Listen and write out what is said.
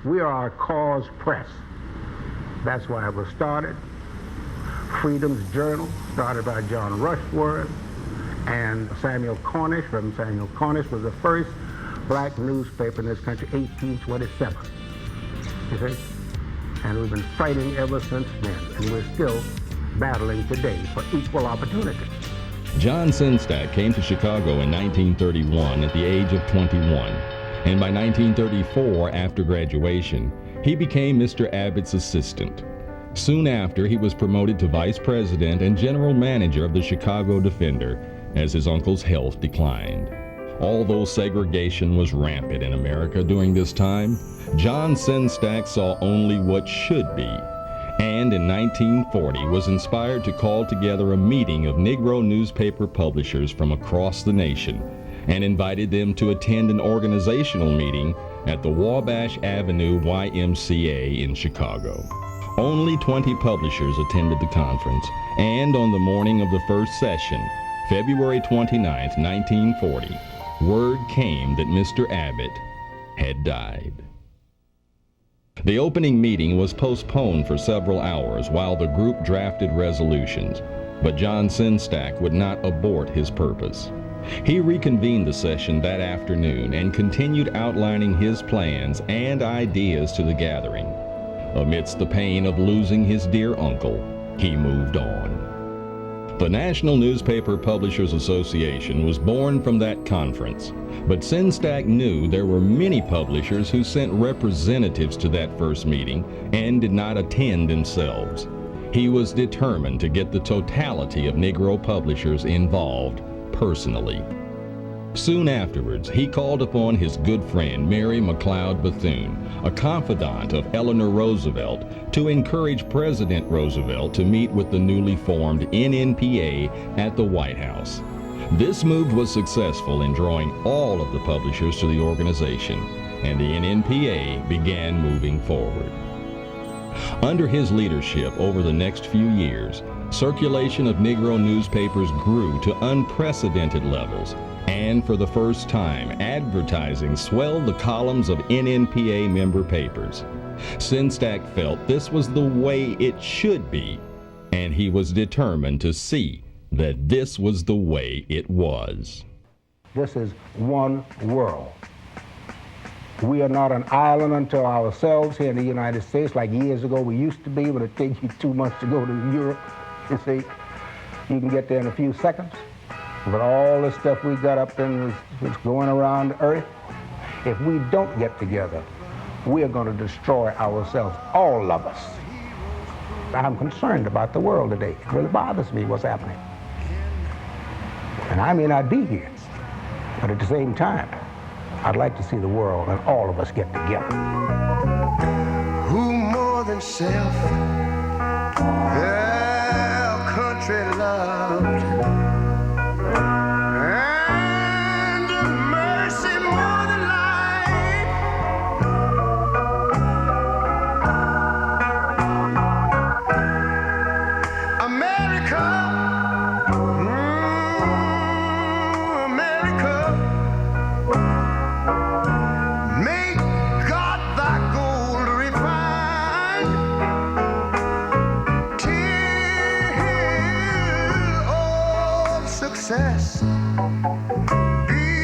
We are a cause press. That's why it was started. Freedom's Journal, started by John Rushworth and Samuel Cornish. Reverend Samuel Cornish was the first black newspaper in this country, 1827. You see? And we've been fighting ever since then, and we're still battling today for equal opportunity. John Sengstacke came to Chicago in 1931 at the age of 21, and by 1934, after graduation, he became Mr. Abbott's assistant. Soon after, he was promoted to vice president and general manager of the Chicago Defender as his uncle's health declined. Although segregation was rampant in America during this time, John Sengstacke saw only what should be, and in 1940 was inspired to call together a meeting of Negro newspaper publishers from across the nation and invited them to attend an organizational meeting at the Wabash Avenue YMCA in Chicago. Only 20 publishers attended the conference, and on the morning of the first session, February 29, 1940, word came that Mr. Abbott had died. The opening meeting was postponed for several hours while the group drafted resolutions, but John Sengstacke would not abort his purpose. He reconvened the session that afternoon and continued outlining his plans and ideas to the gathering. Amidst the pain of losing his dear uncle, he moved on. The National Newspaper Publishers Association was born from that conference, but Sengstacke knew there were many publishers who sent representatives to that first meeting and did not attend themselves. He was determined to get the totality of Negro publishers involved personally. Soon afterwards, he called upon his good friend Mary McLeod Bethune, a confidant of Eleanor Roosevelt, to encourage President Roosevelt to meet with the newly formed NNPA at the White House. This move was successful in drawing all of the publishers to the organization, and the NNPA began moving forward. Under his leadership over the next few years, circulation of Negro newspapers grew to unprecedented levels, and for the first time, advertising swelled the columns of NNPA member papers. Sengstacke felt this was the way it should be, and he was determined to see that this was the way it was. This is one world. We are not an island unto ourselves here in the United States like years ago we used to be when it takes you 2 months to go to Europe. You see, you can get there in a few seconds. But all the stuff we got up in is going around the earth. If we don't get together, we are going to destroy ourselves, all of us. I'm concerned about the world today. It really bothers me what's happening. And I may not be here, but at the same time, I'd like to see the world and all of us get together. Who more than self, our country loved, and mercy more than life. America, America, make God thy gold refined, till all success be